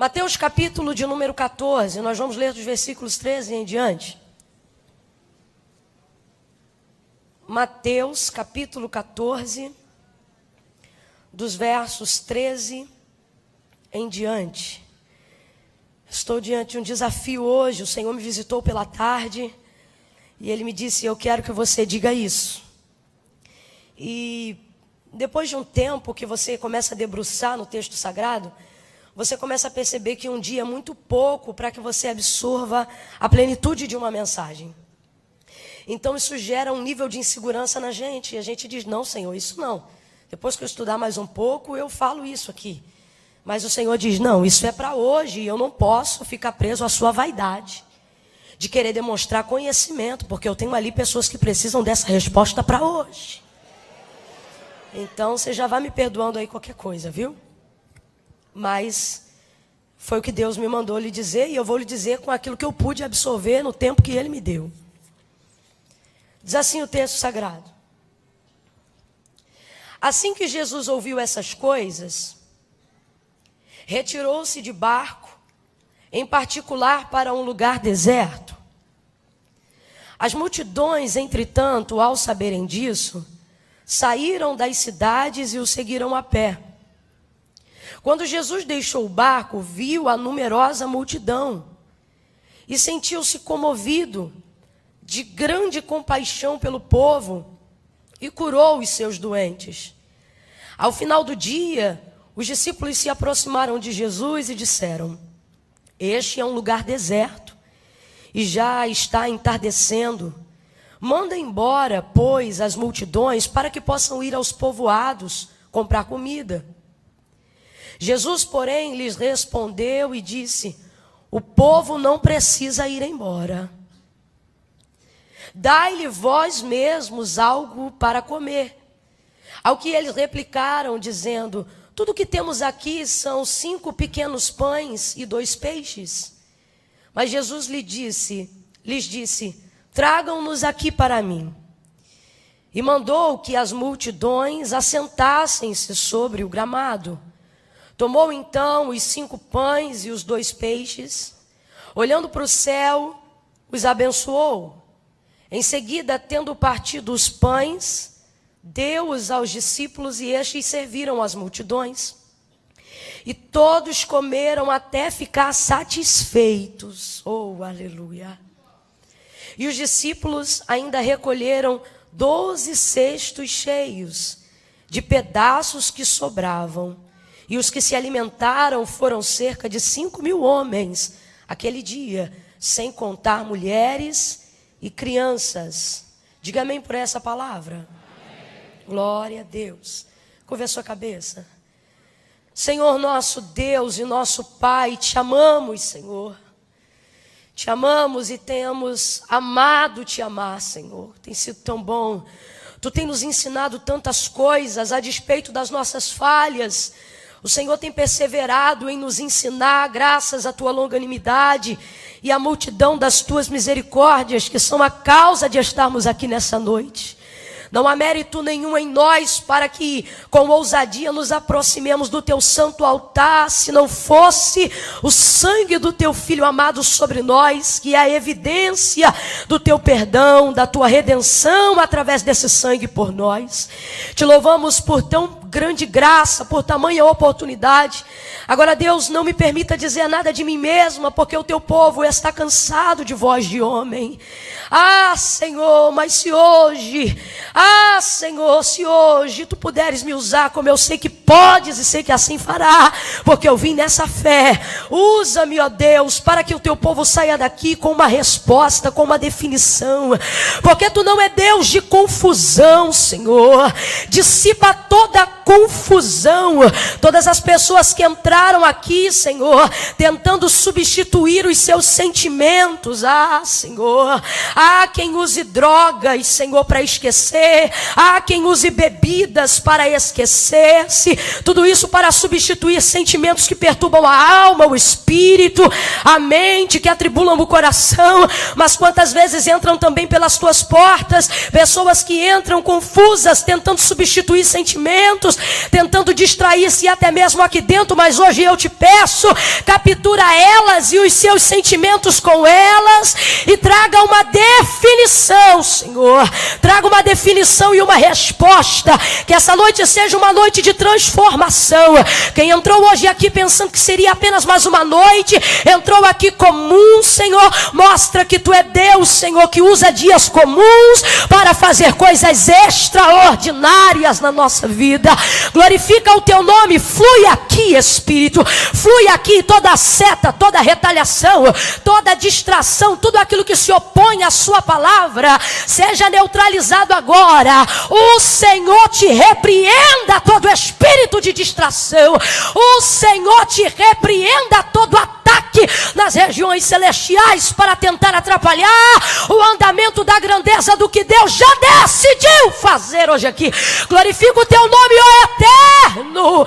Mateus capítulo de número 14, nós vamos ler dos versículos 13 em diante. Mateus capítulo 14, dos versos 13 em diante. Estou diante de um desafio hoje. O Senhor me visitou pela tarde e Ele me disse: eu quero que você diga isso. E depois de um tempo que você começa a debruçar no texto sagrado, você começa a perceber que um dia é muito pouco para que você absorva a plenitude de uma mensagem. Então isso gera um nível de insegurança na gente. E a gente diz: não, Senhor, isso não. Depois que eu estudar mais um pouco, eu falo isso aqui. Mas o Senhor diz: não, isso é para hoje. E eu não posso ficar preso à sua vaidade de querer demonstrar conhecimento, porque eu tenho ali pessoas que precisam dessa resposta para hoje. Então você já vai me perdoando aí qualquer coisa, viu? Mas foi o que Deus me mandou lhe dizer, e eu vou lhe dizer com aquilo que eu pude absorver no tempo que Ele me deu. Diz assim o texto sagrado: assim que Jesus ouviu essas coisas, retirou-se de barco, em particular para um lugar deserto. As multidões, entretanto, ao saberem disso, saíram das cidades e o seguiram a pé. Quando Jesus deixou o barco, viu a numerosa multidão e sentiu-se comovido de grande compaixão pelo povo e curou os seus doentes. Ao final do dia, os discípulos se aproximaram de Jesus e disseram: este é um lugar deserto e já está entardecendo. Manda embora, pois, as multidões para que possam ir aos povoados comprar comida. Jesus, porém, lhes respondeu e disse: o povo não precisa ir embora. Dai-lhe vós mesmos algo para comer. Ao que eles replicaram, dizendo: tudo que temos aqui são 5 pequenos pães e 2 peixes. Mas Jesus lhes disse: tragam-nos aqui para mim. E mandou que as multidões assentassem-se sobre o gramado. Tomou então os 5 pães e os 2 peixes, olhando para o céu, os abençoou. Em seguida, tendo partido os pães, deu-os aos discípulos e estes serviram as multidões. E todos comeram até ficar satisfeitos. Oh, aleluia! E os discípulos ainda recolheram 12 cestos cheios de pedaços que sobravam. E os que se alimentaram foram cerca de 5.000 homens aquele dia, sem contar mulheres e crianças. Diga amém por essa palavra. Amém. Glória a Deus. Curva a sua cabeça. Senhor nosso Deus e nosso Pai, te amamos, Senhor. Te amamos e temos amado te amar, Senhor. Tem sido tão bom. Tu tem nos ensinado tantas coisas a despeito das nossas falhas. O Senhor tem perseverado em nos ensinar, graças à tua longanimidade e à multidão das tuas misericórdias, que são a causa de estarmos aqui nessa noite. Não há mérito nenhum em nós para que com ousadia nos aproximemos do teu santo altar, se não fosse o sangue do teu Filho amado sobre nós, que é a evidência do teu perdão, da tua redenção através desse sangue por nós. Te louvamos por tão grande graça, por tamanha oportunidade. Agora, Deus, não me permita dizer nada de mim mesma, porque o teu povo está cansado de voz de homem. Ah, Senhor, mas se hoje tu puderes me usar como eu sei que podes e sei que assim fará, porque eu vim nessa fé. Usa-me, ó Deus, para que o teu povo saia daqui com uma resposta, com uma definição, porque tu não é Deus de confusão, Senhor. Dissipa toda a confusão, todas as pessoas que entraram aqui, Senhor, tentando substituir os seus sentimentos. Ah, Senhor, há quem use drogas, Senhor, para esquecer. Há quem use bebidas para esquecer-se. Tudo isso para substituir sentimentos que perturbam a alma, o espírito, a mente, que atribulam o coração. Mas quantas vezes entram também pelas tuas portas pessoas que entram confusas, tentando substituir sentimentos sentimentos, tentando distrair-se até mesmo aqui dentro, mas hoje eu te peço, captura elas e os seus sentimentos com elas e traga uma definição, Senhor. Traga uma definição e uma resposta, que essa noite seja uma noite de transformação. Quem entrou hoje aqui pensando que seria apenas mais uma noite, entrou aqui comum, Senhor, mostra que Tu é Deus, Senhor, que usa dias comuns para fazer coisas extraordinárias na nossa vida. Glorifica o Teu nome, flui aqui, Espírito, flui aqui toda seta, toda retaliação, toda distração, tudo aquilo que se opõe à Sua palavra, seja neutralizado agora. O Senhor te repreenda todo espírito de distração, o Senhor te repreenda todo ataque nas regiões celestiais para tentar atrapalhar o andamento da grandeza do que Deus já decidiu fazer hoje aqui. Glorifica o Teu nome, ó Eterno.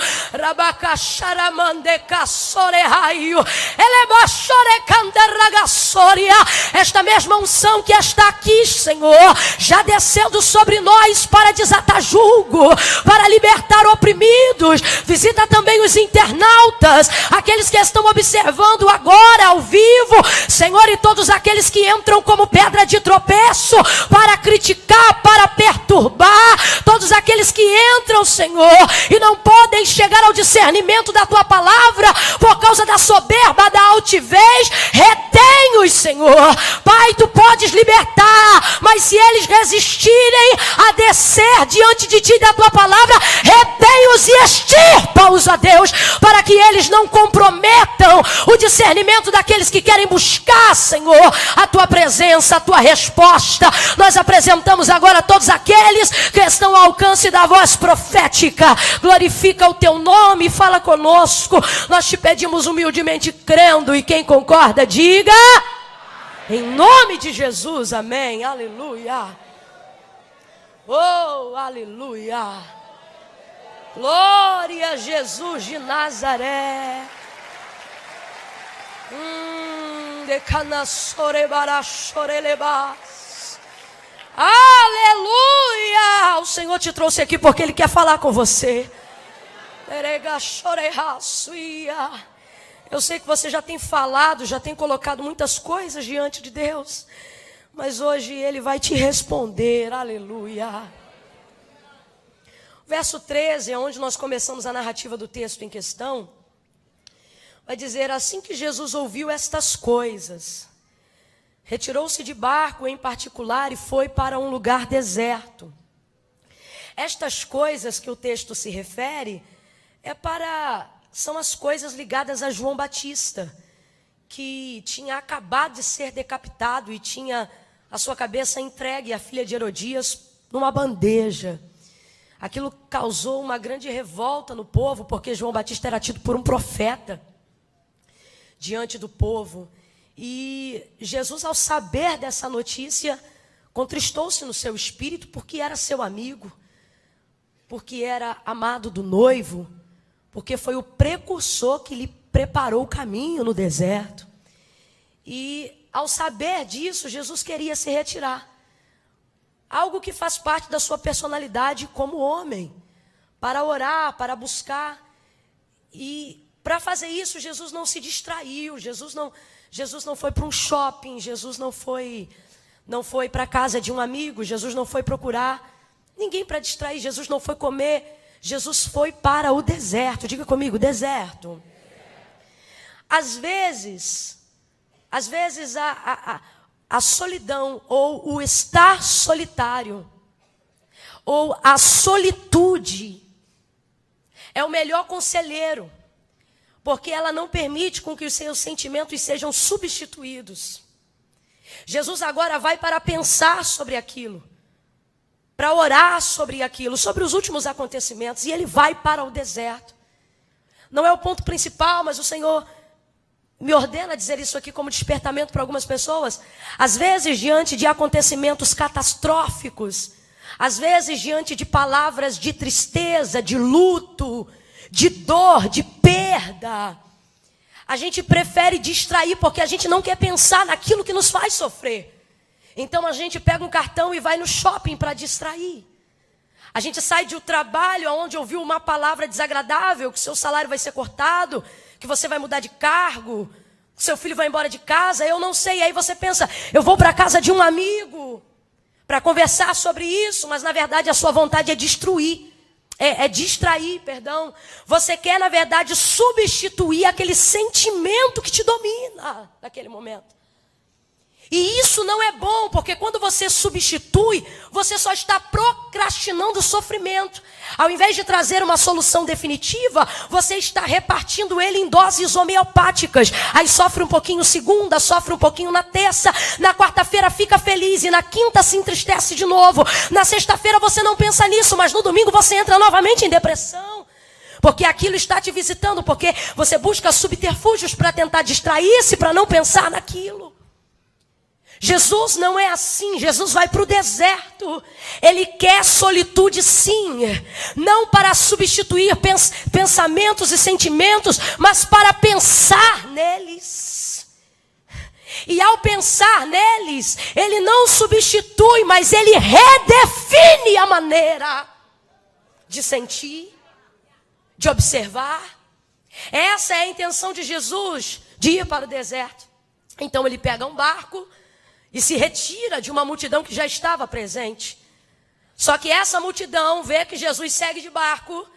Esta mesma unção que está aqui, Senhor, já descendo sobre nós para desatar julgo, para libertar oprimidos. Visita também os internautas, aqueles que estão observando agora ao vivo, Senhor, e todos aqueles que entram como pedra de tropeço para criticar, para perturbar, todos aqueles que entram, Senhor, e não podem chegar ao discernimento da Tua palavra por causa da soberba, da altivez. Retém-os, Senhor. Pai, Tu podes libertar, mas se eles resistirem a descer diante de Ti e da Tua palavra, retém-os e extirpa-os, ó Deus, para que eles não comprometam o discernimento daqueles que querem buscar, Senhor, a Tua presença, a Tua resposta. Nós apresentamos agora todos aqueles que estão ao alcance da voz profética. Glorifica o Teu nome e fala conosco. Nós te pedimos humildemente crendo, e quem concorda diga em nome de Jesus, amém, aleluia. Oh, aleluia. Glória a Jesus de Nazaré. Aleluia. O Senhor te trouxe aqui porque Ele quer falar com você. Eu sei que você já tem falado, já tem colocado muitas coisas diante de Deus, mas hoje Ele vai te responder. Aleluia. Verso 13 é onde nós começamos a narrativa do texto em questão. Vai dizer: assim que Jesus ouviu estas coisas, retirou-se de barco em particular e foi para um lugar deserto. Estas coisas que o texto se refere são as coisas ligadas a João Batista, que tinha acabado de ser decapitado e tinha a sua cabeça entregue à filha de Herodias numa bandeja. Aquilo causou uma grande revolta no povo, porque João Batista era tido por um profeta diante do povo. E Jesus, ao saber dessa notícia, contristou-se no seu espírito, porque era seu amigo, porque era amado do noivo, porque foi o precursor que lhe preparou o caminho no deserto. E ao saber disso, Jesus queria se retirar. Algo que faz parte da sua personalidade como homem, para orar, para buscar. E para fazer isso, Jesus não se distraiu, Jesus não foi para um shopping, Jesus não foi para a casa de um amigo, Jesus não foi procurar ninguém para distrair, Jesus não foi comer, Jesus foi para o deserto. Diga comigo, deserto. Às vezes a solidão, ou o estar solitário, ou a solitude, é o melhor conselheiro, porque ela não permite com que os seus sentimentos sejam substituídos. Jesus agora vai para pensar sobre aquilo, para orar sobre aquilo, sobre os últimos acontecimentos, e ele vai para o deserto. Não é o ponto principal, mas o Senhor me ordena dizer isso aqui como despertamento para algumas pessoas. Às vezes, diante de acontecimentos catastróficos, às vezes, diante de palavras de tristeza, de luto, de dor, de perda, a gente prefere distrair, porque a gente não quer pensar naquilo que nos faz sofrer. Então a gente pega um cartão e vai no shopping para distrair. A gente sai de um trabalho onde ouviu uma palavra desagradável, que seu salário vai ser cortado, que você vai mudar de cargo, que seu filho vai embora de casa, eu não sei. E aí você pensa, eu vou para a casa de um amigo para conversar sobre isso, mas na verdade a sua vontade é distrair. Você quer, na verdade, substituir aquele sentimento que te domina naquele momento. E isso não é bom, porque quando você substitui, você só está procrastinando o sofrimento. Ao invés de trazer uma solução definitiva, você está repartindo ele em doses homeopáticas. Aí sofre um pouquinho segunda, sofre um pouquinho na terça, na quarta-feira fica feliz e na quinta se entristece de novo. Na sexta-feira você não pensa nisso, mas no domingo você entra novamente em depressão. Porque aquilo está te visitando, porque você busca subterfúgios para tentar distrair-se, para não pensar naquilo. Jesus não é assim, Jesus vai para o deserto, ele quer solitude sim, não para substituir pensamentos e sentimentos, mas para pensar neles. E ao pensar neles, ele não substitui, mas ele redefine a maneira de sentir, de observar. Essa é a intenção de Jesus, de ir para o deserto. Então ele pega um barco e se retira de uma multidão que já estava presente. Só que essa multidão vê que Jesus segue de barco.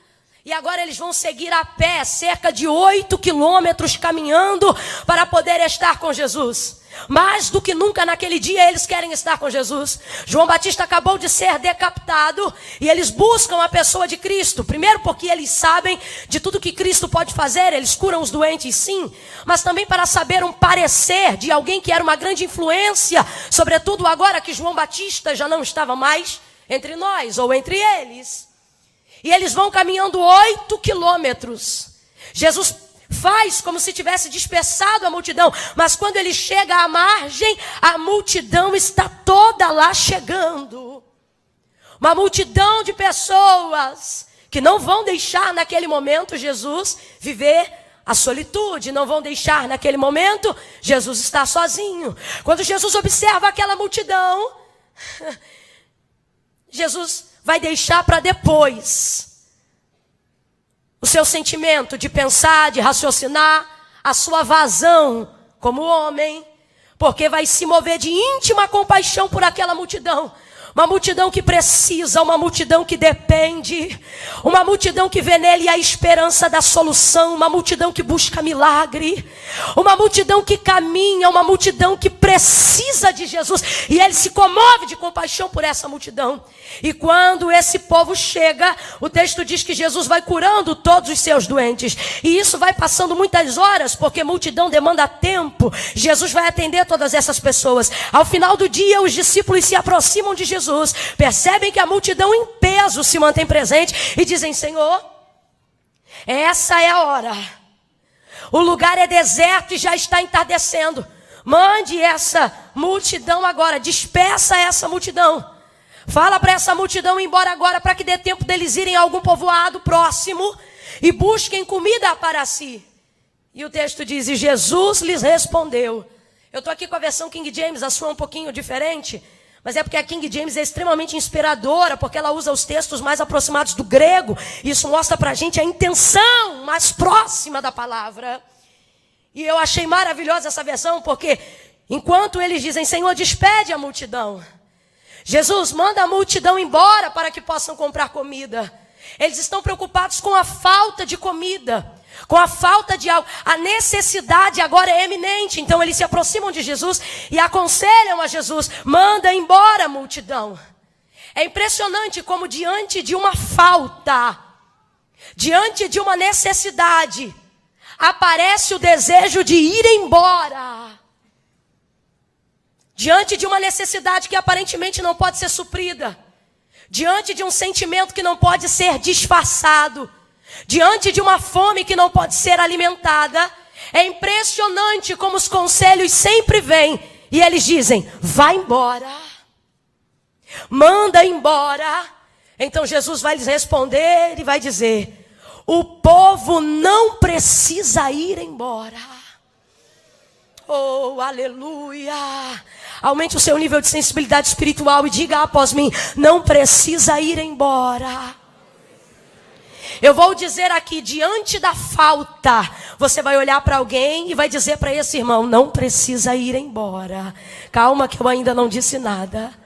E agora eles vão seguir a pé, cerca de 8 quilômetros caminhando para poder estar com Jesus. Mais do que nunca naquele dia eles querem estar com Jesus. João Batista acabou de ser decapitado e eles buscam a pessoa de Cristo. Primeiro porque eles sabem de tudo que Cristo pode fazer, eles curam os doentes sim. Mas também para saber um parecer de alguém que era uma grande influência, sobretudo agora que João Batista já não estava mais entre nós ou entre eles. E eles vão caminhando 8 quilômetros. Jesus faz como se tivesse dispersado a multidão, mas quando ele chega à margem, a multidão está toda lá chegando. Uma multidão de pessoas que não vão deixar naquele momento Jesus viver a solitude, não vão deixar naquele momento Jesus estar sozinho. Quando Jesus observa aquela multidão, Jesus vai deixar para depois o seu sentimento de pensar, de raciocinar, a sua vazão como homem, porque vai se mover de íntima compaixão por aquela multidão. Uma multidão que precisa, uma multidão que depende, uma multidão que vê nele a esperança da solução, uma multidão que busca milagre, uma multidão que caminha, uma multidão que precisa de Jesus. E ele se comove de compaixão por essa multidão. E quando esse povo chega, o texto diz que Jesus vai curando todos os seus doentes. E isso vai passando muitas horas, porque multidão demanda tempo. Jesus vai atender todas essas pessoas. Ao final do dia, os discípulos se aproximam de Jesus. Percebem que a multidão em peso se mantém presente e dizem: Senhor, essa é a hora. O lugar é deserto e já está entardecendo. Mande essa multidão agora, dispersa essa multidão. Fala para essa multidão ir embora agora, para que dê tempo deles irem a algum povoado próximo e busquem comida para si. E o texto diz: e Jesus lhes respondeu. Eu estou aqui com a versão King James, a sua é um pouquinho diferente. Mas é porque a King James é extremamente inspiradora, porque ela usa os textos mais aproximados do grego. Isso mostra para a gente a intenção mais próxima da palavra. E eu achei maravilhosa essa versão, porque enquanto eles dizem: Senhor, despede a multidão, Jesus manda a multidão embora para que possam comprar comida. Eles estão preocupados com a falta de comida, com a falta de algo. A necessidade agora é eminente. Então eles se aproximam de Jesus e aconselham a Jesus: manda embora a multidão. É impressionante como diante de uma falta, diante de uma necessidade, aparece o desejo de ir embora. Diante de uma necessidade que aparentemente não pode ser suprida, diante de um sentimento que não pode ser disfarçado, diante de uma fome que não pode ser alimentada, é impressionante como os conselhos sempre vêm e eles dizem: vai embora, manda embora. Então Jesus vai lhes responder e vai dizer: o povo não precisa ir embora. Oh, aleluia! Aumente o seu nível de sensibilidade espiritual e diga após mim: não precisa ir embora. Eu vou dizer aqui, diante da falta, você vai olhar para alguém e vai dizer para esse irmão: não precisa ir embora. Calma que eu ainda não disse nada.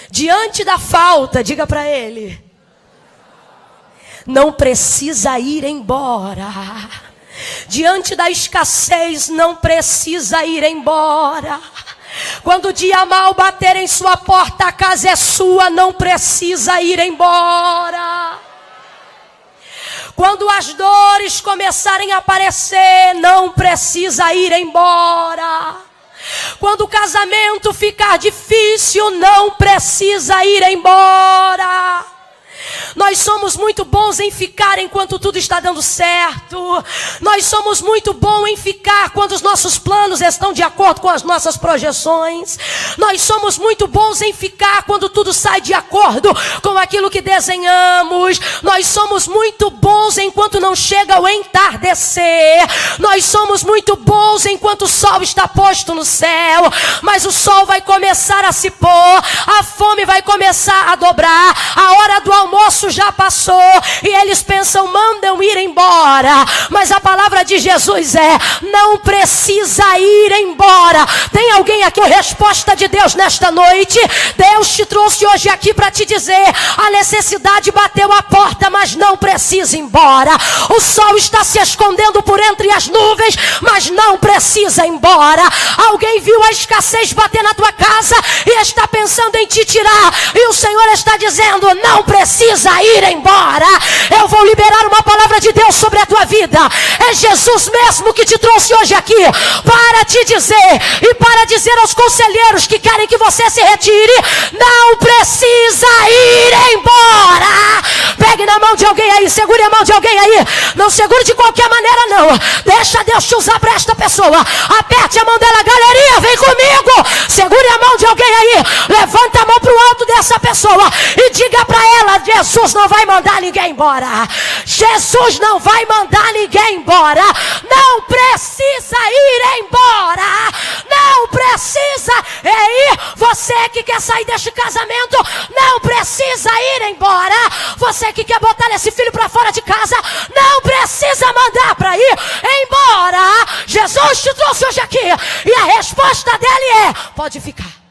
Diante da falta, diga para ele: não precisa ir embora. Diante da escassez, não precisa ir embora. Quando o dia mal bater em sua porta, a casa é sua, não precisa ir embora. Quando as dores começarem a aparecer, não precisa ir embora. Quando o casamento ficar difícil, não precisa ir embora. Nós somos muito bons em ficar enquanto tudo está dando certo. Nós somos muito bons em ficar quando os nossos planos estão de acordo com as nossas projeções. Nós somos muito bons em ficar quando tudo sai de acordo com aquilo que desenhamos. Nós somos muito bons enquanto não chega o entardecer. Nós somos muito bons enquanto o sol está posto no céu. Mas o sol vai começar a se pôr, a fome vai começar a dobrar, a hora do almoço já passou e eles pensam: mandam ir embora. Mas a palavra de Jesus é: não precisa ir embora. Tem alguém aqui? A resposta de Deus nesta noite. Deus te trouxe hoje aqui para te dizer: a necessidade bateu a porta, mas não precisa ir embora. O sol está se escondendo por entre as nuvens, mas não precisa ir embora. Alguém viu a escassez bater na tua casa e está pensando em te tirar, e o Senhor está dizendo: não precisa ir embora. Eu vou liberar uma palavra de Deus sobre a tua vida. É Jesus mesmo que te trouxe hoje aqui para te dizer, e para dizer aos conselheiros que querem que você se retire: não precisa ir embora. Pegue na mão de alguém aí, segure a mão de alguém aí. Não segure de qualquer maneira não. Deixa Deus te usar para esta pessoa. Aperte a mão dela: galerinha, vem comigo. Segure a mão de alguém aí. Levanta a mão para o alto dessa pessoa e diga para ela: Jesus não vai mandar ninguém embora. Jesus não vai mandar ninguém embora. Não precisa ir embora. Não precisa ir. Você que quer sair deste casamento, não precisa ir embora. Você que quer botar esse filho para fora de casa, não precisa mandar para ir embora. Jesus te trouxe hoje aqui e a resposta dele é: pode ficar.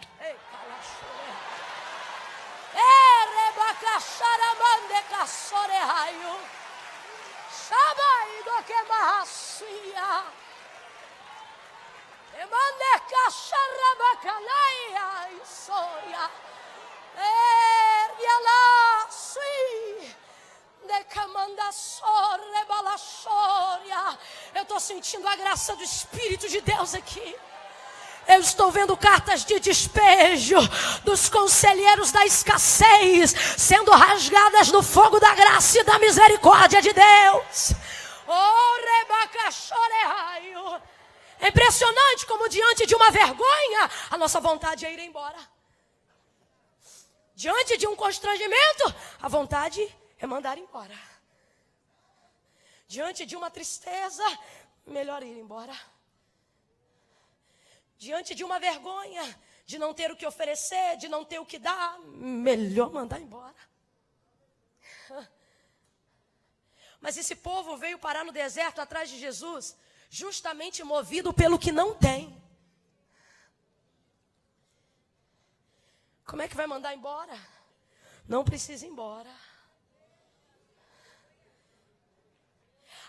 Eu estou sentindo a graça do Espírito de Deus aqui. Eu estou vendo cartas de despejo dos conselheiros da escassez sendo rasgadas no fogo da graça e da misericórdia de Deus. É impressionante como diante de uma vergonha, a nossa vontade é ir embora. Diante de um constrangimento, a vontade é mandar embora. Diante de uma tristeza, melhor ir embora. Diante de uma vergonha, de não ter o que oferecer, de não ter o que dar, melhor mandar embora. Mas esse povo veio parar no deserto atrás de Jesus, justamente movido pelo que não tem. Como é que vai mandar embora? Não precisa ir embora.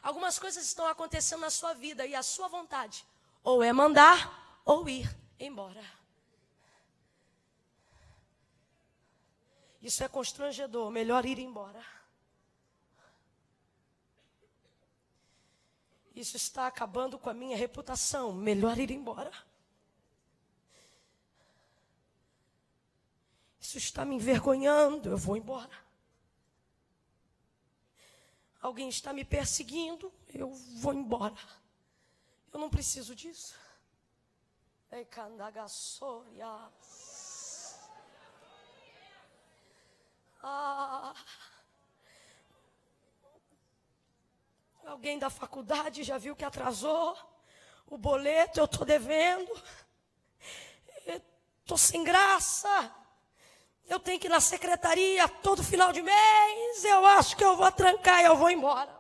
Algumas coisas estão acontecendo na sua vida e a sua vontade ou é mandar ou ir embora. Isso é constrangedor, melhor ir embora. Isso está acabando com a minha reputação, melhor ir embora. Isso está me envergonhando, eu vou embora. Alguém está me perseguindo, eu vou embora. Eu não preciso disso. Alguém da faculdade já viu que atrasou o boleto, eu estou devendo. Estou sem graça. Eu tenho que ir na secretaria todo final de mês. Eu acho que eu vou trancar e eu vou embora.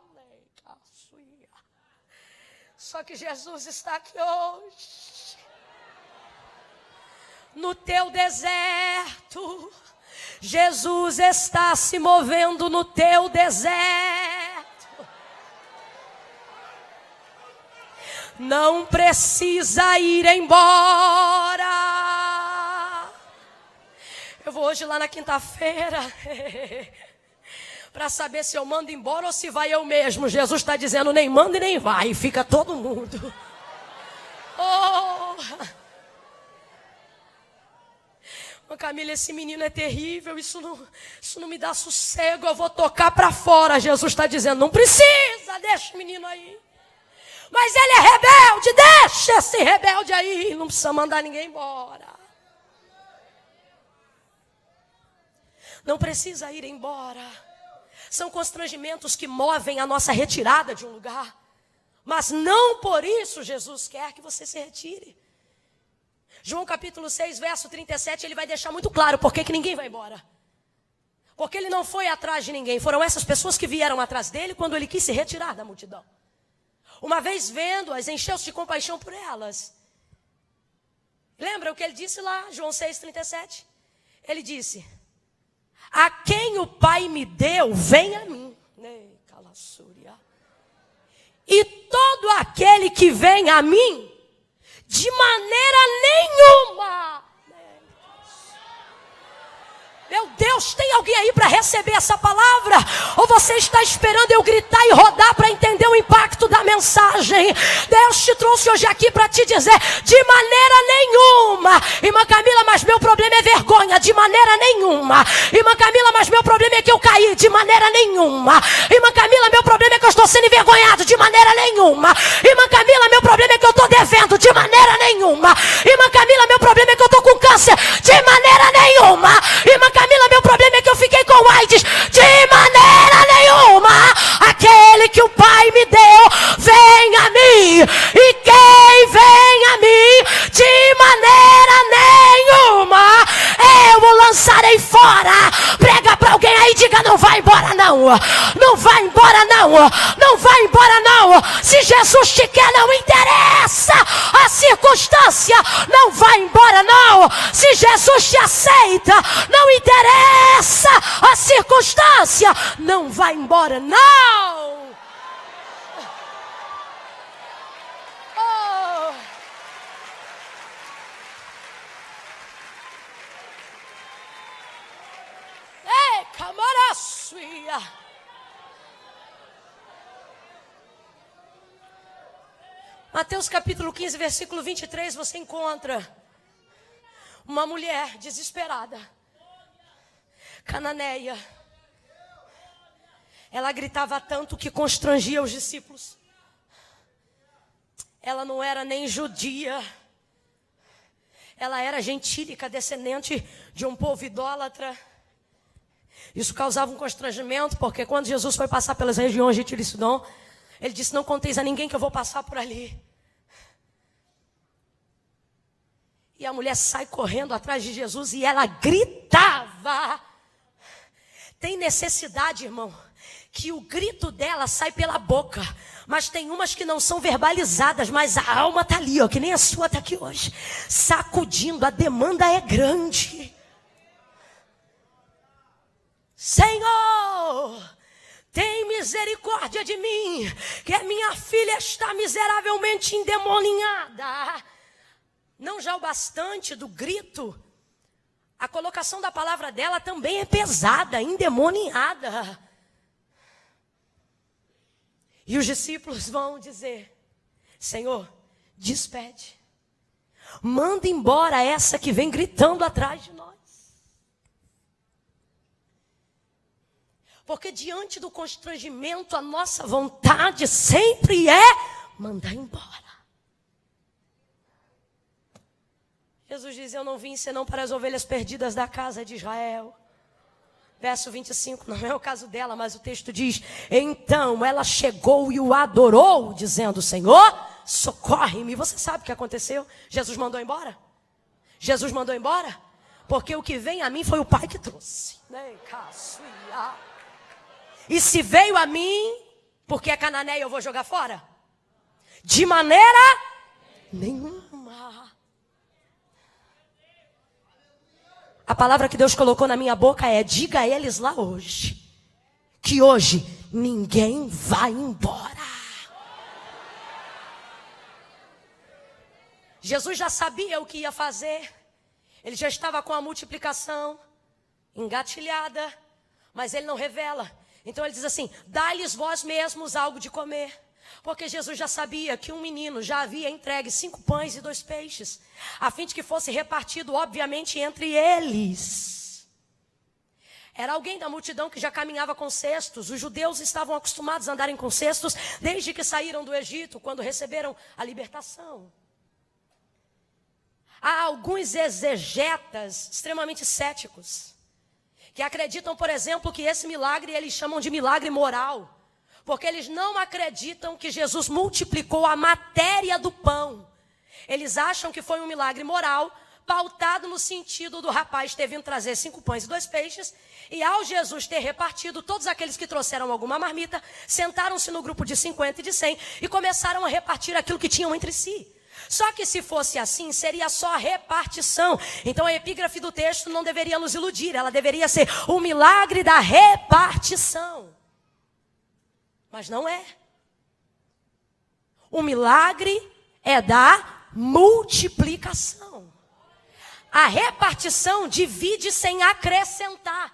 Só que Jesus está aqui hoje. No teu deserto. Jesus está se movendo no teu deserto. Não precisa ir embora. Eu vou hoje lá na quinta-feira para saber se eu mando embora ou se vai eu mesmo. Jesus está dizendo, nem manda e nem vai. Fica todo mundo. Oh! Camila, esse menino é terrível. Isso não me dá sossego. Eu vou tocar para fora. Jesus está dizendo, não precisa. Deixa o menino aí. Mas ele é rebelde. Deixa esse rebelde aí. Não precisa mandar ninguém embora. Não precisa ir embora. São constrangimentos que movem a nossa retirada de um lugar. Mas não por isso Jesus quer que você se retire. João capítulo 6, verso 37, ele vai deixar muito claro por que ninguém vai embora. Porque ele não foi atrás de ninguém. Foram essas pessoas que vieram atrás dele quando ele quis se retirar da multidão. Uma vez vendo-as, encheu-se de compaixão por elas. Lembra o que ele disse lá, João 6, 37? Ele disse... A quem o Pai me deu, vem a mim. E todo aquele que vem a mim, de maneira nenhuma. Meu Deus, tem alguém aí para receber essa palavra? Ou você está esperando eu gritar e rodar para entender o impacto da mensagem? Deus te trouxe hoje aqui para te dizer, de maneira nenhuma. Irmã Camila, mas meu problema é vergonha. De maneira nenhuma. Irmã Camila, mas meu problema é que eu caí. De maneira nenhuma. Irmã Camila, meu problema é que eu estou sendo envergonhado. De maneira nenhuma. Irmã Camila, meu problema é que eu estou devendo. De maneira nenhuma. Irmã Camila, meu problema é que eu estou com câncer. De maneira nenhuma. Irmã Camila, meu problema é que eu fiquei com AIDS. De maneira nenhuma. Aquele que o Pai me deu, vem a mim. E quem vem a mim, de maneira nenhuma, eu o lançarei fora. Prega para alguém aí e diga, não vai embora não. Não vai embora não. Não vai embora não. Se Jesus te quer, não interessa a circunstância. Não vai embora não. Se Jesus te aceita, não interessa a circunstância. Não vai embora não. Oh. Ei, camaraçuia. Mateus capítulo 15, versículo 23, você encontra uma mulher desesperada, cananeia. Ela gritava tanto que constrangia os discípulos. Ela não era nem judia. Ela era gentílica, descendente de um povo idólatra. Isso causava um constrangimento, porque quando Jesus foi passar pelas regiões de Tiro e Sidom, ele disse, não conteis a ninguém que eu vou passar por ali. E a mulher sai correndo atrás de Jesus e ela gritava. Tem necessidade, irmão, que o grito dela sai pela boca. Mas tem umas que não são verbalizadas, mas a alma está ali, ó, que nem a sua está aqui hoje. Sacudindo, a demanda é grande. Senhor, tem misericórdia de mim, que a minha filha está miseravelmente endemoniada. Não já o bastante do grito, a colocação da palavra dela também é pesada, endemoniada. E os discípulos vão dizer, Senhor, despede. Manda embora essa que vem gritando atrás de nós. Porque diante do constrangimento, a nossa vontade sempre é mandar embora. Jesus diz, eu não vim senão para as ovelhas perdidas da casa de Israel. Verso 25, não é o caso dela, mas o texto diz, então ela chegou e o adorou, dizendo, Senhor, socorre-me. Você sabe o que aconteceu? Jesus mandou embora? Jesus mandou embora? Porque o que vem a mim foi o Pai que trouxe. E se veio a mim, porque é cananeia, eu vou jogar fora? De maneira nenhuma. A palavra que Deus colocou na minha boca é: diga a eles lá hoje, que hoje ninguém vai embora. Jesus já sabia o que ia fazer. Ele já estava com a multiplicação engatilhada, mas ele não revela. Então ele diz assim: dai-lhes vós mesmos algo de comer. Porque Jesus já sabia que um menino já havia entregue 5 pães e 2 peixes, a fim de que fosse repartido, obviamente, entre eles. Era alguém da multidão que já caminhava com cestos. Os judeus estavam acostumados a andarem com cestos desde que saíram do Egito, quando receberam a libertação. Há alguns exegetas extremamente céticos, que acreditam, por exemplo, que esse milagre eles chamam de milagre moral. Porque eles não acreditam que Jesus multiplicou a matéria do pão. Eles acham que foi um milagre moral, pautado no sentido do rapaz ter vindo trazer 5 pães e 2 peixes, e ao Jesus ter repartido, todos aqueles que trouxeram alguma marmita, sentaram-se no grupo de 50 e de 100 e começaram a repartir aquilo que tinham entre si. Só que se fosse assim, seria só repartição. Então a epígrafe do texto não deveria nos iludir, ela deveria ser o milagre da repartição. Mas não é. O milagre é da multiplicação. A repartição divide sem acrescentar.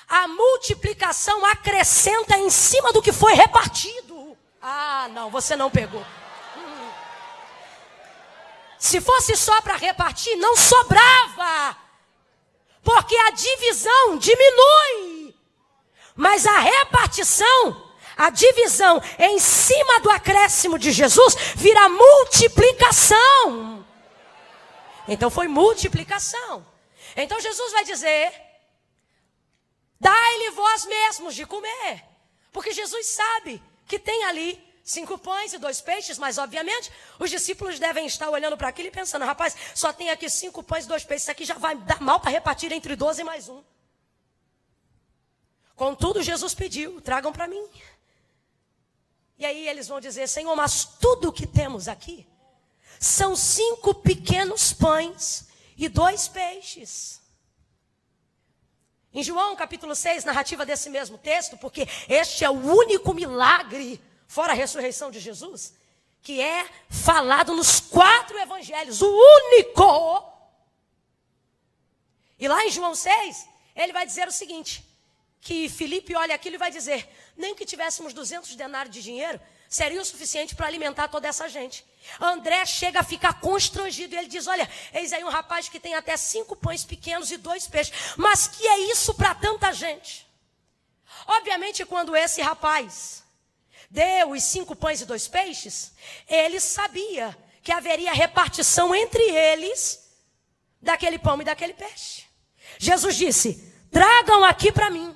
A multiplicação acrescenta em cima do que foi repartido. Ah, não, você não pegou. Se fosse só para repartir, não sobrava. Porque a divisão diminui. Mas a repartição, a divisão em cima do acréscimo de Jesus, vira multiplicação. Então foi multiplicação. Então Jesus vai dizer: dai-lhe vós mesmos de comer. Porque Jesus sabe que tem ali 5 pães e 2 peixes, mas obviamente os discípulos devem estar olhando para aquilo e pensando: rapaz, só tem aqui 5 pães e 2 peixes, isso aqui já vai dar mal para repartir entre 12 e mais 1. Contudo, Jesus pediu: tragam para mim. E aí eles vão dizer: Senhor, mas tudo o que temos aqui são 5 pequenos pães e 2 peixes. Em João capítulo 6, narrativa desse mesmo texto, porque este é o único milagre, fora a ressurreição de Jesus, que é falado nos 4 evangelhos, o único. E lá em João 6, ele vai dizer o seguinte: que Filipe olha aquilo e vai dizer: nem que tivéssemos 200 denários de dinheiro, seria o suficiente para alimentar toda essa gente. André chega a ficar constrangido e ele diz: olha, eis aí um rapaz que tem até 5 pães pequenos e 2 peixes, mas que é isso para tanta gente? Obviamente, quando esse rapaz deu os 5 pães e 2 peixes, ele sabia que haveria repartição entre eles daquele pão e daquele peixe. Jesus disse: tragam aqui para mim.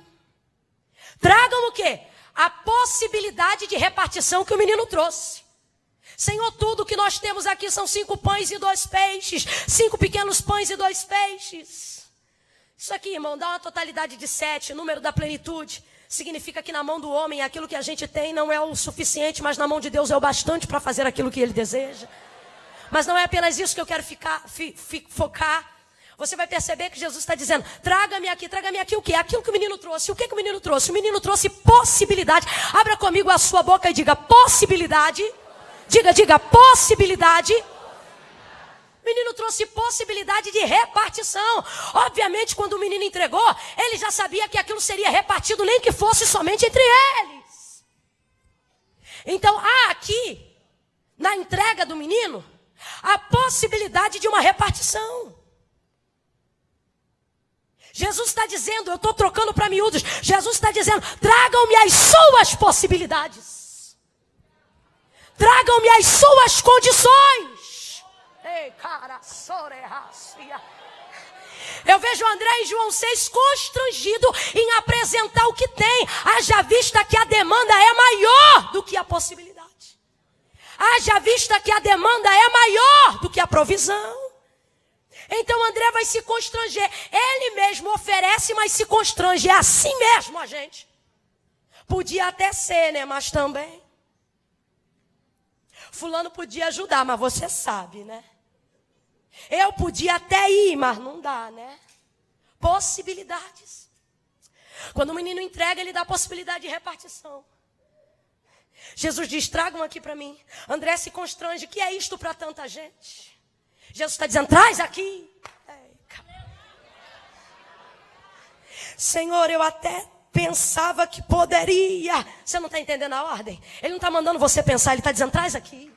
Tragam o quê? A possibilidade de repartição que o menino trouxe. Senhor, tudo que nós temos aqui são 5 pães e 2 peixes. 5 pequenos pães e 2 peixes. Isso aqui, irmão, dá uma totalidade de 7, número da plenitude. Significa que na mão do homem aquilo que a gente tem não é o suficiente, mas na mão de Deus é o bastante para fazer aquilo que Ele deseja. Mas não é apenas isso que eu quero focar. Você vai perceber que Jesus está dizendo: traga-me aqui o quê? Aquilo que o menino trouxe. O que o menino trouxe? O menino trouxe possibilidade. Abra comigo a sua boca e diga: possibilidade. Diga, possibilidade. O menino trouxe possibilidade de repartição. Obviamente, quando o menino entregou, ele já sabia que aquilo seria repartido, nem que fosse somente entre eles. Então, há aqui, na entrega do menino, a possibilidade de uma repartição. Jesus está dizendo, eu estou trocando para miúdos, Jesus está dizendo: tragam-me as suas possibilidades. Tragam-me as suas condições. Ei, cara, eu vejo André em João 6 constrangido em apresentar o que tem, haja vista que a demanda é maior do que a possibilidade. Haja vista que a demanda é maior do que a provisão. Então André vai se constranger. Ele mesmo oferece, mas se constrange. É assim mesmo, a gente. Podia até ser, né? Mas também. Fulano podia ajudar, mas você sabe, né? Eu podia até ir, mas não dá, né? Possibilidades. Quando o menino entrega, ele dá possibilidade de repartição. Jesus diz, tragam aqui para mim. André se constrange, que é isto para tanta gente? Jesus está dizendo, traz aqui. Senhor, eu até pensava que poderia. Você não está entendendo a ordem? Ele não está mandando você pensar, ele está dizendo, traz aqui.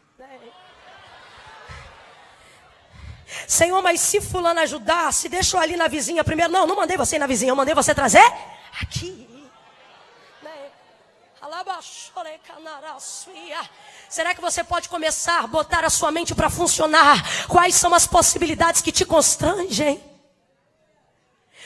Senhor, mas se fulano ajudar, se deixou ali na vizinha primeiro. Não, não mandei você ir na vizinha, eu mandei você trazer aqui. Será que você pode começar a botar a sua mente para funcionar? Quais são as possibilidades que te constrangem?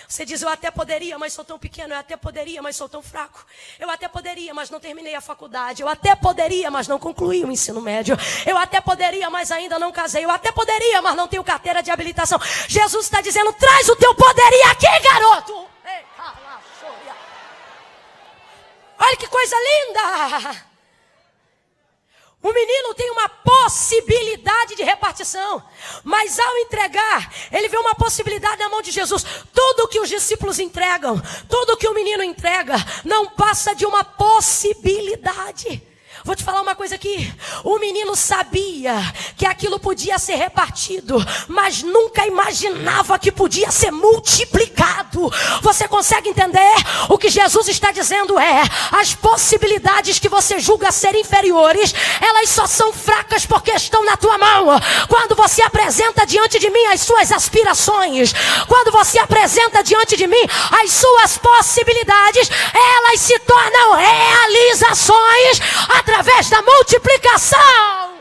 Você diz, eu até poderia, mas sou tão pequeno. Eu até poderia, mas sou tão fraco. Eu até poderia, mas não terminei a faculdade. Eu até poderia, mas não concluí o ensino médio. Eu até poderia, mas ainda não casei. Eu até poderia, mas não tenho carteira de habilitação. Jesus está dizendo, traz o teu poderia aqui, garoto. Olha que coisa linda. O menino tem uma possibilidade de repartição, mas ao entregar, ele vê uma possibilidade na mão de Jesus. Tudo que os discípulos entregam, tudo que o menino entrega, não passa de uma possibilidade. Vou te falar uma coisa aqui. O menino sabia que aquilo podia ser repartido, mas nunca imaginava que podia ser multiplicado. Você consegue entender? O que Jesus está dizendo é, as possibilidades que você julga ser inferiores, elas só são fracas porque estão na tua mão. Quando você apresenta diante de mim as suas aspirações, quando você apresenta diante de mim as suas possibilidades, elas se tornam realizações através da multiplicação.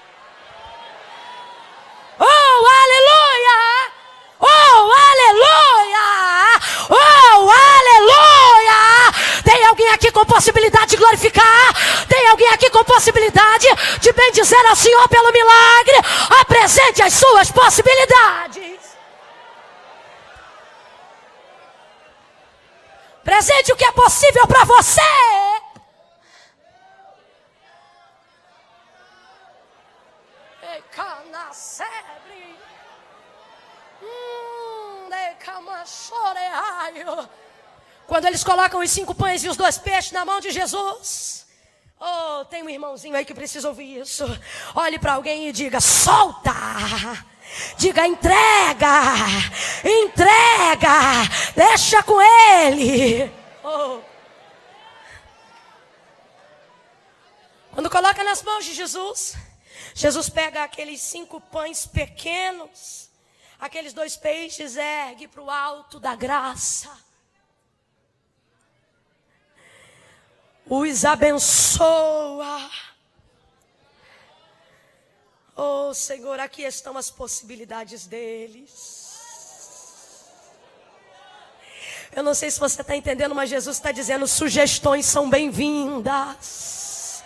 Oh, aleluia! Oh, aleluia! Oh, aleluia! Tem alguém aqui com possibilidade de glorificar? Tem alguém aqui com possibilidade de bendizer ao Senhor pelo milagre? Apresente as suas possibilidades. Presente o que é possível para você. Quando eles colocam os 5 pães e os 2 peixes na mão de Jesus. Oh, tem um irmãozinho aí que precisa ouvir isso. Olhe para alguém e diga, solta. Diga, entrega. Entrega. Deixa com ele. Oh. Quando coloca nas mãos de Jesus, Jesus pega aqueles 5 pães pequenos, aqueles 2 peixes, ergue para o alto da graça. Os abençoa. Oh, Senhor, aqui estão as possibilidades deles. Eu não sei se você está entendendo, mas Jesus está dizendo, sugestões são bem-vindas.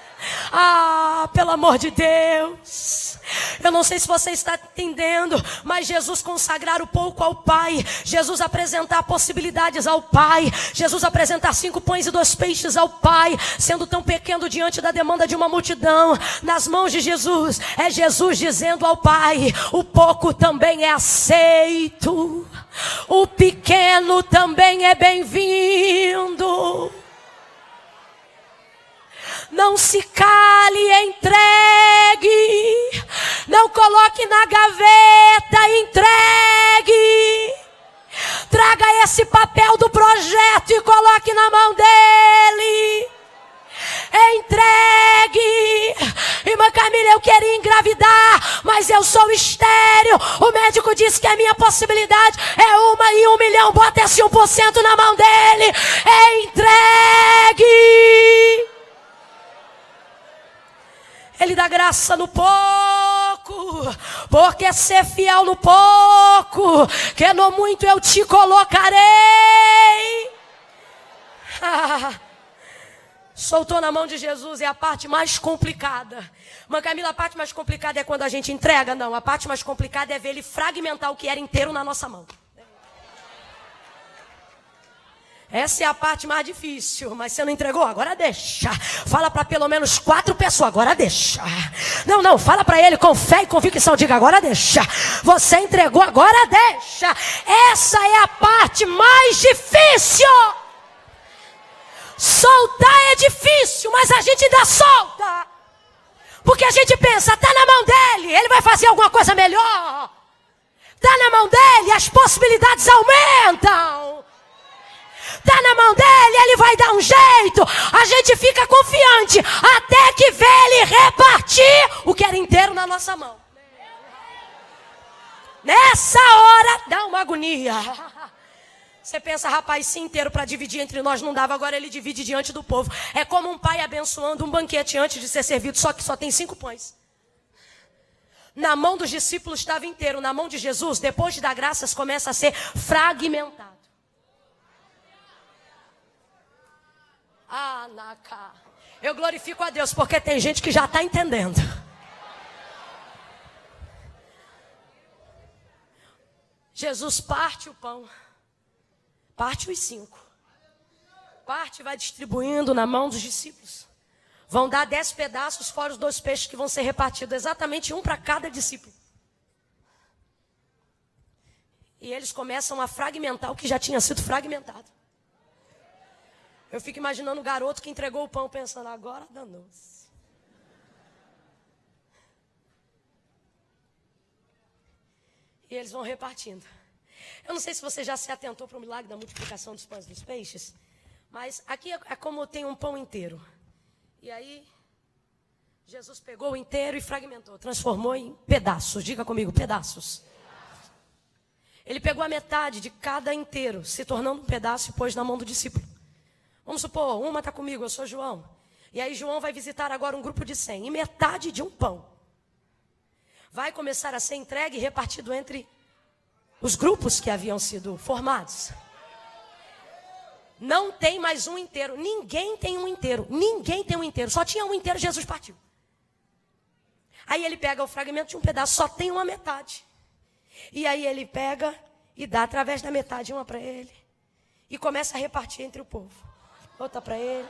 Ah, pelo amor de Deus. Eu não sei se você está entendendo, mas Jesus consagrar o pouco ao Pai, Jesus apresentar possibilidades ao Pai, Jesus apresentar 5 pães e 2 peixes ao Pai, sendo tão pequeno diante da demanda de uma multidão, nas mãos de Jesus, é Jesus dizendo ao Pai, o pouco também é aceito, o pequeno também é bem-vindo. Não se cale, entregue. Não coloque na gaveta, entregue. Traga esse papel do projeto e coloque na mão dele. Entregue. Irmã Camila, eu queria engravidar, mas eu sou estéril. O médico disse que a minha possibilidade é 1 em 1 milhão. Bota esse 1% na mão dele. Entregue. Ele dá graça no pouco, porque ser fiel no pouco, que no muito eu te colocarei. Soltou na mão de Jesus, é a parte mais complicada. Mas Camila, a parte mais complicada é quando a gente entrega? Não, a parte mais complicada é ver ele fragmentar o que era inteiro na nossa mão. Essa é a parte mais difícil, mas você não entregou? Agora deixa. Fala para pelo menos 4 pessoas, agora deixa. Não, fala para ele com fé e convicção, diga, agora deixa. Você entregou, agora deixa. Essa é a parte mais difícil. Soltar é difícil, mas a gente ainda solta. Porque a gente pensa, tá na mão dele, ele vai fazer alguma coisa melhor. Tá na mão dele, as possibilidades aumentam. Tá na mão dele, ele vai dar um jeito. A gente fica confiante até que vê ele repartir o que era inteiro na nossa mão. Nessa hora dá uma agonia. Você pensa, rapaz, se inteiro para dividir entre nós não dava, agora ele divide diante do povo. É como um pai abençoando um banquete antes de ser servido, só que só tem 5 pães. Na mão dos discípulos estava inteiro, na mão de Jesus, depois de dar graças, começa a ser fragmentado. Ah, Naká. Eu glorifico a Deus porque tem gente que já está entendendo. Jesus parte o pão. Parte os 5. Parte e vai distribuindo na mão dos discípulos. Vão dar 10 pedaços fora os 2 peixes que vão ser repartidos. Exatamente um para cada discípulo. E eles começam a fragmentar o que já tinha sido fragmentado. Eu fico imaginando o garoto que entregou o pão pensando, agora danou-se. E eles vão repartindo. Eu não sei se você já se atentou para o milagre da multiplicação dos pães e dos peixes, mas aqui é como tem um pão inteiro. E aí, Jesus pegou o inteiro e fragmentou, transformou em pedaços. Diga comigo, pedaços. Ele pegou a metade de cada inteiro, se tornando um pedaço e pôs na mão do discípulo. Vamos supor, uma está comigo, eu sou João. E aí João vai visitar agora um grupo de 100. E metade de um pão vai começar a ser entregue e repartido entre os grupos que haviam sido formados. Não tem mais um inteiro. Ninguém tem um inteiro. Ninguém tem um inteiro. Só tinha um inteiro, Jesus partiu. Aí ele pega o fragmento de um pedaço, só tem uma metade. E aí ele pega e dá através da metade uma para ele. E começa a repartir entre o povo. Outra para ele.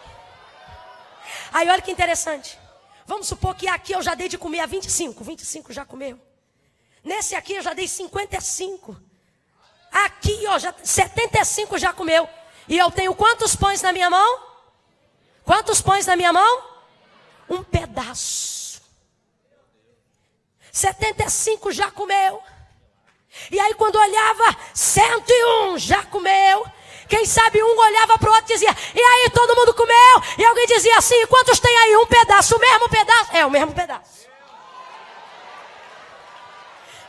Aí olha que interessante. Vamos supor que aqui eu já dei de comer a 25. 25 já comeu. Nesse aqui eu já dei 55. Aqui, ó, 75 já comeu. E eu tenho quantos pães na minha mão? Quantos pães na minha mão? Um pedaço. 75 já comeu. E aí quando olhava, 101 já comeu. Quem sabe um olhava para o outro e dizia, e aí todo mundo comeu? E alguém dizia assim, quantos tem aí? Um pedaço, o mesmo pedaço? É, o mesmo pedaço.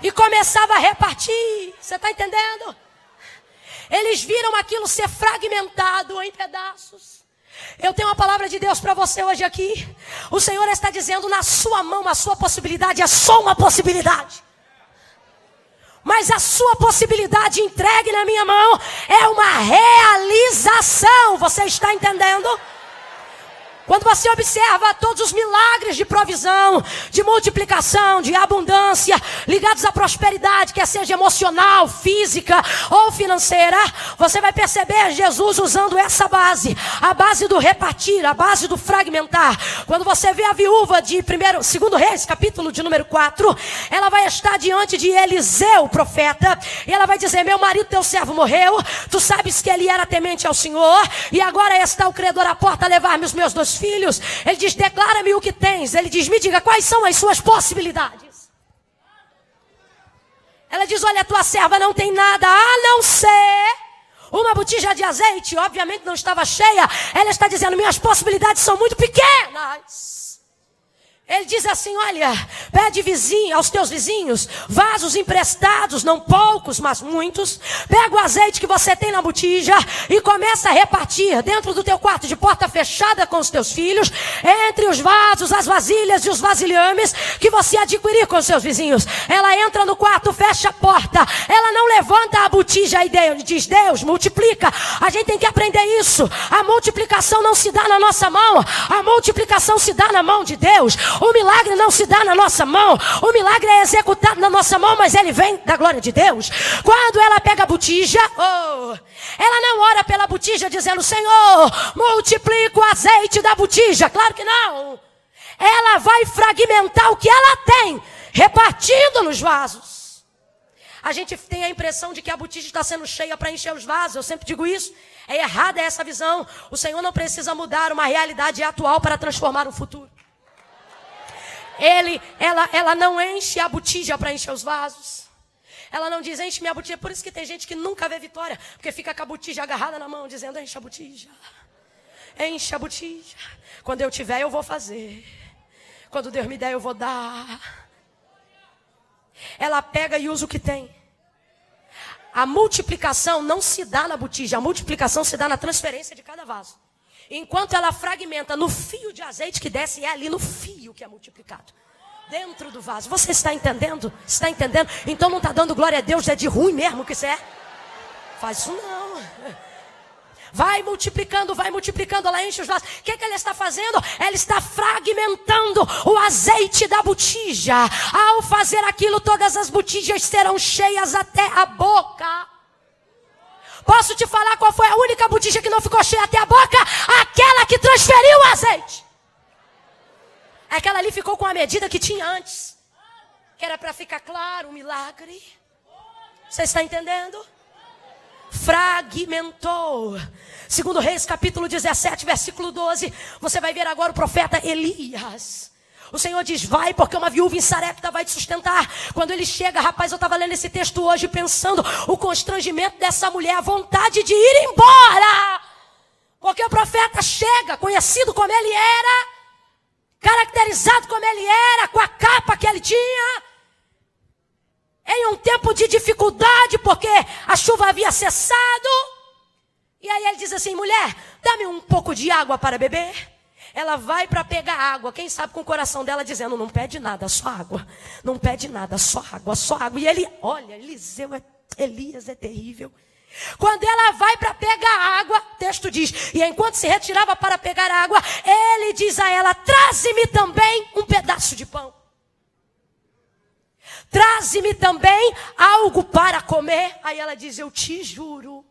E começava a repartir. Você está entendendo? Eles viram aquilo ser fragmentado em pedaços. Eu tenho uma palavra de Deus para você hoje aqui. O Senhor está dizendo, na sua mão, a sua possibilidade é só uma possibilidade. Mas a sua possibilidade entregue na minha mão é uma realização. Você está entendendo? Quando você observa todos os milagres de provisão, de multiplicação, de abundância, ligados à prosperidade, quer seja emocional, física ou financeira, você vai perceber Jesus usando essa base, a base do repartir, a base do fragmentar. Quando você vê a viúva de 2 Reis, capítulo de número 4, ela vai estar diante de Eliseu, o profeta, e ela vai dizer, meu marido, teu servo morreu, tu sabes que ele era temente ao Senhor, e agora está o credor à porta a levar-me os meus 2 filhos. Ele diz, declara-me o que tens. Ele diz, me diga quais são as suas possibilidades. Ela diz, olha, tua serva não tem nada a não ser uma botija de azeite. Obviamente não estava cheia. Ela está dizendo, minhas possibilidades são muito pequenas. Ele diz assim, olha, pede aos teus vizinhos, vasos emprestados, não poucos, mas muitos. Pega o azeite que você tem na botija e começa a repartir dentro do teu quarto de porta fechada com os teus filhos, entre os vasos, as vasilhas e os vasilhames que você adquirir com os seus vizinhos. Ela entra no quarto, fecha a porta, ela não levanta a botija e diz, Deus, multiplica. A gente tem que aprender isso. A multiplicação não se dá na nossa mão, a multiplicação se dá na mão de Deus. O milagre não se dá na nossa mão. O milagre é executado na nossa mão, mas ele vem da glória de Deus. Quando ela pega a botija, ela não ora pela botija dizendo, Senhor, multiplica o azeite da botija. Claro que não. Ela vai fragmentar o que ela tem, repartindo nos vasos. A gente tem a impressão de que a botija está sendo cheia para encher os vasos. Eu sempre digo isso. É errada essa visão. O Senhor não precisa mudar uma realidade atual para transformar o futuro. Ela não enche a botija para encher os vasos. Ela não diz, enche minha botija. Por isso que tem gente que nunca vê vitória, porque fica com a botija agarrada na mão, dizendo, enche a botija. Enche a botija. Quando eu tiver, eu vou fazer. Quando Deus me der, eu vou dar. Ela pega e usa o que tem. A multiplicação não se dá na botija. A multiplicação se dá na transferência de cada vaso. Enquanto ela fragmenta no fio de azeite que desce, é ali no fio que é multiplicado. Dentro do vaso. Você está entendendo? Está entendendo? Então não está dando glória a Deus, é de ruim mesmo que você é? Faz isso não. Vai multiplicando, ela enche os vasos. O que ela está fazendo? Ela está fragmentando o azeite da botija. Ao fazer aquilo, todas as botijas serão cheias até a boca. Posso te falar qual foi a única botija que não ficou cheia até a boca? Aquela que transferiu o azeite. Aquela ali ficou com a medida que tinha antes. Que era para ficar claro o milagre. Você está entendendo? Fragmentou. Segundo Reis, capítulo 17, versículo 12. Você vai ver agora o profeta Elias. O Senhor diz, vai, porque uma viúva em Sarepta vai te sustentar. Quando ele chega, rapaz, eu estava lendo esse texto hoje, pensando o constrangimento dessa mulher, a vontade de ir embora. Porque o profeta chega, conhecido como ele era, caracterizado como ele era, com a capa que ele tinha, em um tempo de dificuldade, porque a chuva havia cessado. E aí ele diz assim, mulher, dá-me um pouco de água para beber. Ela vai para pegar água, quem sabe com o coração dela dizendo, não pede nada, só água. Não pede nada, só água, só água. E ele, olha, Elias é terrível. Quando ela vai para pegar água, o texto diz, e enquanto se retirava para pegar água, ele diz a ela, traze-me também um pedaço de pão. Traze-me também algo para comer. Aí ela diz, eu te juro.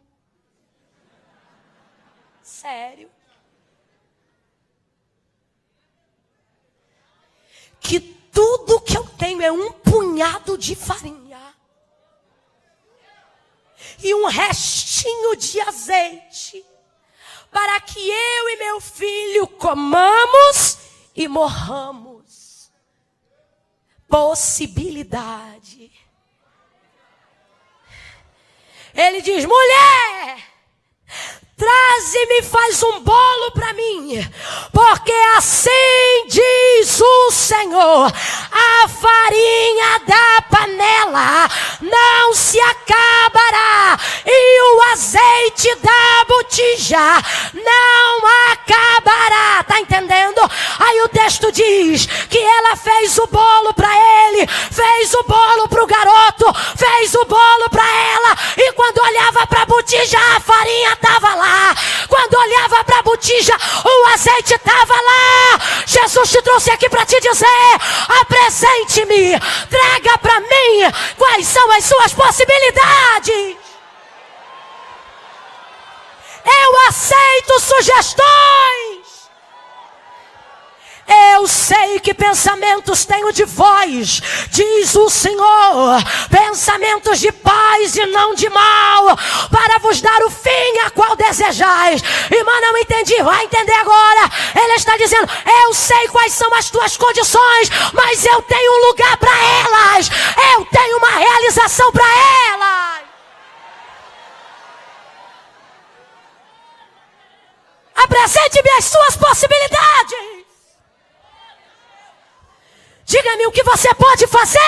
Sério? Que tudo que eu tenho é um punhado de farinha e um restinho de azeite, para que eu e meu filho comamos e morramos. Possibilidade. Ele diz, mulher, traze-me, faz um bolo para mim, porque assim diz o Senhor, a farinha da panela não se acabará, e o azeite da botija não acabará. Está entendendo? Aí o texto diz que ela fez o bolo para ele, fez o bolo para o garoto, fez o bolo para ela, e quando olhava para a botija, a farinha estava lá. Quando olhava para a botija, o azeite estava lá. Jesus te trouxe aqui para te dizer, apresente-me, traga para mim quais são as suas possibilidades. Eu aceito sugestões. Eu sei que pensamentos tenho de vós, diz o Senhor, pensamentos de paz e não de mal, para vos dar o fim a qual desejais. Irmã, não entendi, vai entender agora. Ele está dizendo, eu sei quais são as tuas condições, mas eu tenho um lugar para elas, eu tenho uma realização para elas. Apresente-me as suas possibilidades. Diga-me o que você pode fazer.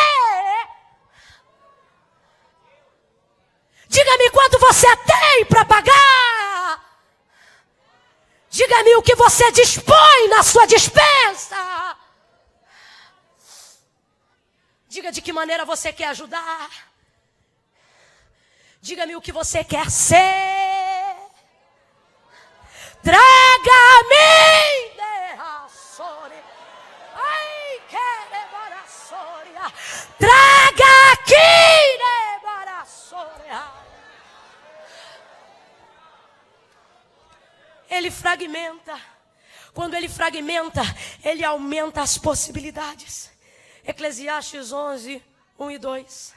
Diga-me quanto você tem para pagar. Diga-me o que você dispõe na sua despensa. Diga de que maneira você quer ajudar. Diga-me o que você quer ser. Traga-me. Ai, querebaraçoria. Traga aqui. Ele fragmenta. Quando ele fragmenta, ele aumenta as possibilidades. Eclesiastes 11, 1 e 2.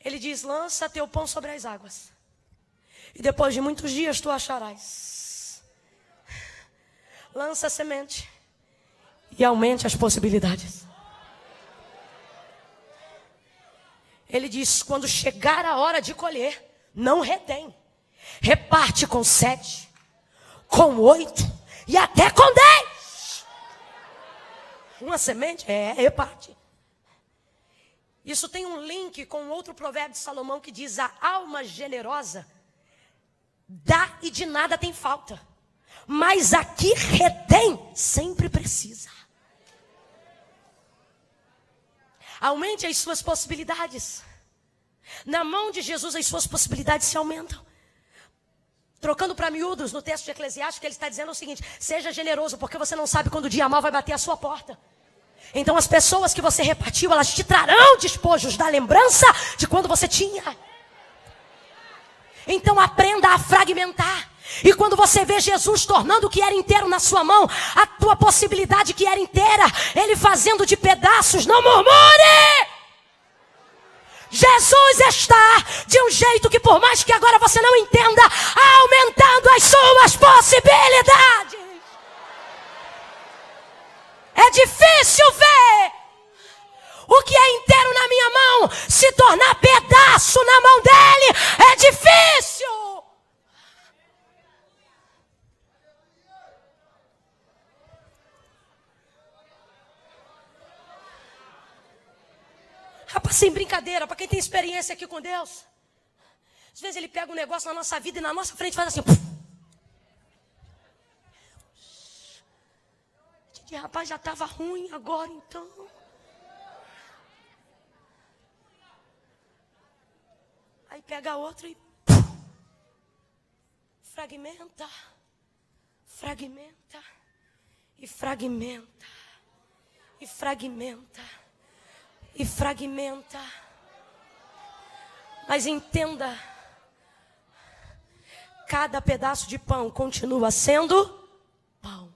Ele diz: lança teu pão sobre as águas, e depois de muitos dias tu acharás. Lança a semente e aumente as possibilidades. Ele diz: quando chegar a hora de colher, não retém. Reparte com 7, com 8 e até com 10. Uma semente? Reparte. Isso tem um link com outro provérbio de Salomão que diz: a alma generosa dá e de nada tem falta, mas a que retém sempre precisa. Aumente as suas possibilidades. Na mão de Jesus as suas possibilidades se aumentam. Trocando para miúdos, no texto de Eclesiastes, que ele está dizendo o seguinte: seja generoso, porque você não sabe quando o dia mal vai bater a sua porta. Então as pessoas que você repartiu, elas te trarão despojos da lembrança de quando você tinha. Então aprenda a fragmentar. E quando você vê Jesus tornando o que era inteiro na sua mão, a tua possibilidade que era inteira, ele fazendo de pedaços, não murmure! Jesus está de um jeito que, por mais que agora você não entenda, aumentando as suas possibilidades. É difícil ver o que é inteiro na minha mão se tornar pedaço na mão dele. É difícil. Rapaz, sem brincadeira, para quem tem experiência aqui com Deus, às vezes ele pega um negócio na nossa vida e na nossa frente faz assim. E rapaz, já estava ruim agora então. Aí pega outro e fragmenta, fragmenta, e fragmenta, e fragmenta, e fragmenta. Mas entenda, cada pedaço de pão continua sendo pão.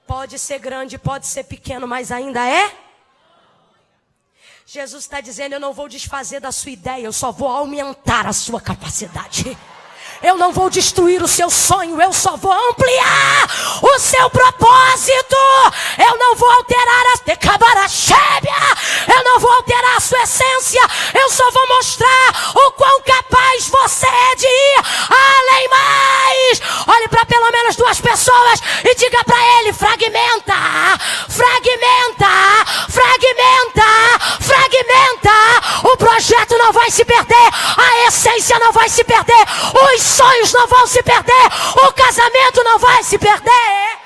Pode ser grande, pode ser pequeno, mas ainda é. Jesus está dizendo: eu não vou desfazer da sua ideia, eu só vou aumentar a sua capacidade. Eu não vou destruir o seu sonho, eu só vou ampliar o seu propósito. Eu não vou alterar eu não vou alterar a sua essência. Eu só vou mostrar o quão capaz você é de ir além mais. Olhe para pelo menos 2 pessoas e diga para ele: fragmenta, fragmenta, fragmenta, fragmenta. O projeto não vai se perder, a essência não vai se perder, os sonhos não vão se perder, o casamento não vai se perder.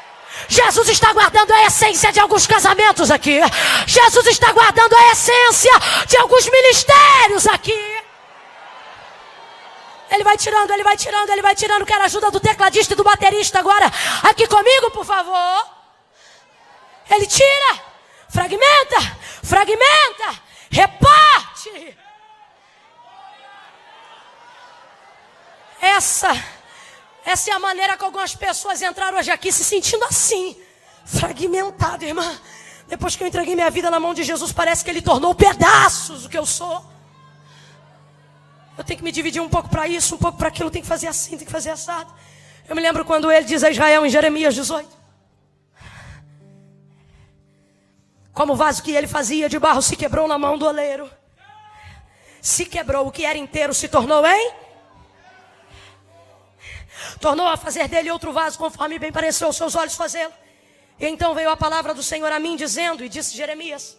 Jesus está guardando a essência de alguns casamentos aqui. Jesus está guardando a essência de alguns ministérios aqui. Ele vai tirando, ele vai tirando, ele vai tirando. Quero a ajuda do tecladista e do baterista agora. Aqui comigo, por favor. Ele tira, fragmenta, fragmenta, reparte. Essa é a maneira que algumas pessoas entraram hoje aqui se sentindo assim, fragmentado, irmã. Depois que eu entreguei minha vida na mão de Jesus, parece que ele tornou pedaços o que eu sou. Eu tenho que me dividir um pouco para isso, um pouco para aquilo, tem que fazer assim, tem que fazer assado. Eu me lembro quando ele diz a Israel em Jeremias 18: como o vaso que ele fazia de barro se quebrou na mão do oleiro. Se quebrou, o que era inteiro se tornou tornou a fazer dele outro vaso, conforme bem pareceu aos seus olhos fazê-lo. E então veio a palavra do Senhor a mim dizendo, e disse Jeremias: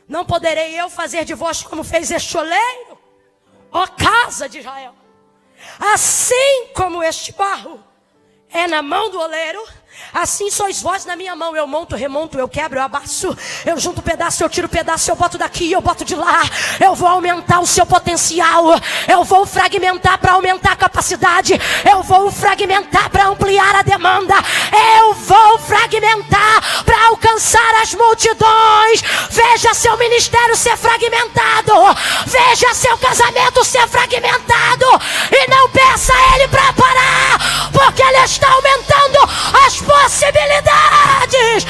não poderei eu fazer de vós como fez este oleiro, ó casa de Israel. Assim como este barro é na mão do oleiro, assim sois vós na minha mão. Eu monto, remonto, eu quebro, eu abaço, eu junto pedaço, eu tiro pedaço, eu boto daqui, eu boto de lá. Eu vou aumentar o seu potencial, eu vou fragmentar para aumentar a capacidade, eu vou fragmentar para ampliar a demanda, eu vou fragmentar para alcançar as multidões. Veja seu ministério ser fragmentado, veja seu casamento ser fragmentado, e não peça a Ele para parar, porque Ele está aumentando as possibilidades.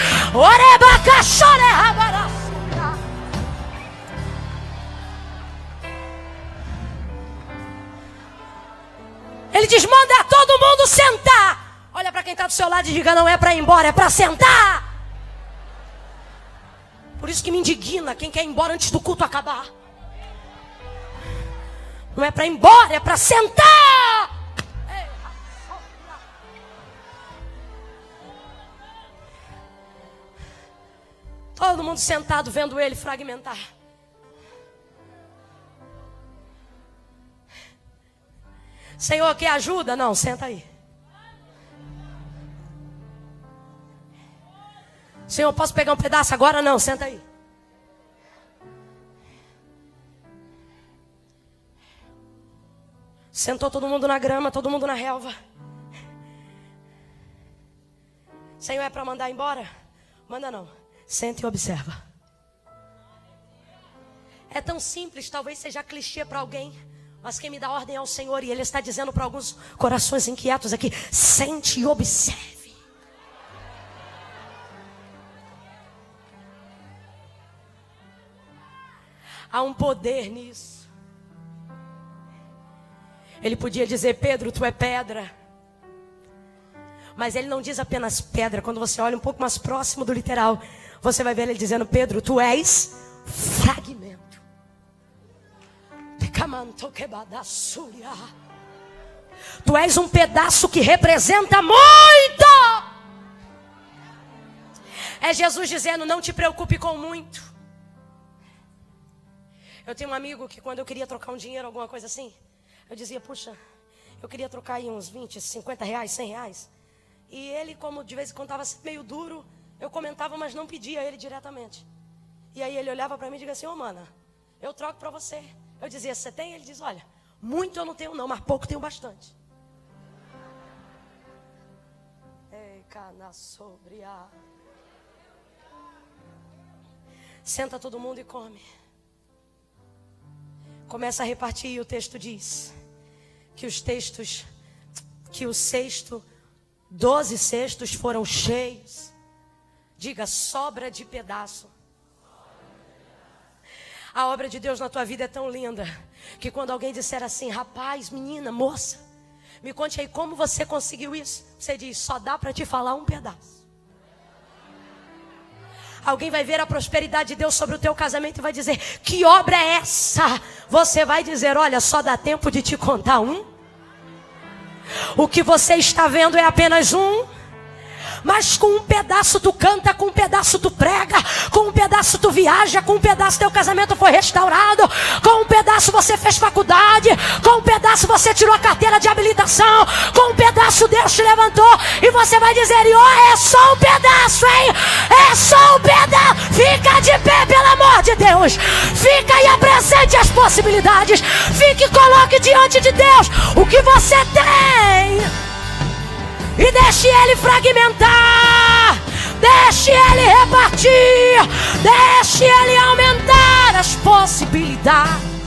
Ele diz: manda todo mundo sentar. Olha para quem está do seu lado e diga: não é para ir embora, é para sentar. Por isso que me indigna quem quer ir embora antes do culto acabar. Não é para ir embora, é para sentar. Todo mundo sentado vendo ele fragmentar. Senhor, quer ajuda? Não, senta aí. Senhor, posso pegar um pedaço agora? Não, senta aí. Sentou todo mundo na grama, todo mundo na relva. Senhor, é para mandar embora? Manda não. Senta e observa. É tão simples, talvez seja clichê para alguém, mas quem me dá ordem é o Senhor, e Ele está dizendo para alguns corações inquietos aqui: sente e observe. Há um poder nisso. Ele podia dizer: Pedro, tu é pedra. Mas ele não diz apenas pedra. Quando você olha um pouco mais próximo do literal, você vai ver ele dizendo: Pedro, tu és fragmento. Tu és um pedaço que representa muito. É Jesus dizendo: não te preocupe com muito. Eu tenho um amigo que quando eu queria trocar um dinheiro, alguma coisa assim, eu dizia: puxa, eu queria trocar aí uns 20, 50 reais, 100 reais. E ele, como de vez em quando estava meio duro, eu comentava, mas não pedia a ele diretamente. E aí ele olhava para mim e dizia assim: ô mana, eu troco para você. Eu dizia: você tem? Ele diz: olha, muito eu não tenho não, mas pouco tenho bastante. Ei, cana sobre a... Senta todo mundo e come. Começa a repartir, e o texto diz que o cesto, 12 cestos foram cheios. Diga: sobra de pedaço. A obra de Deus na tua vida é tão linda que quando alguém disser assim: rapaz, menina, moça, me conte aí como você conseguiu isso, você diz: só dá para te falar um pedaço. Alguém vai ver a prosperidade de Deus sobre o teu casamento e vai dizer: que obra é essa? Você vai dizer: olha, só dá tempo de te contar um. O que você está vendo é apenas um. Mas com um pedaço tu canta, com um pedaço tu prega, com um pedaço tu viaja, com um pedaço teu casamento foi restaurado, com um pedaço você fez faculdade, com um pedaço você tirou a carteira de habilitação, com um pedaço Deus te levantou, e você vai dizer: é só um pedaço, hein? É só um pedaço. Fica de pé, pelo amor de Deus. Fica e apresente as possibilidades. Fique e coloque diante de Deus o que você tem. E deixe Ele fragmentar, deixe Ele repartir, deixe Ele aumentar as possibilidades.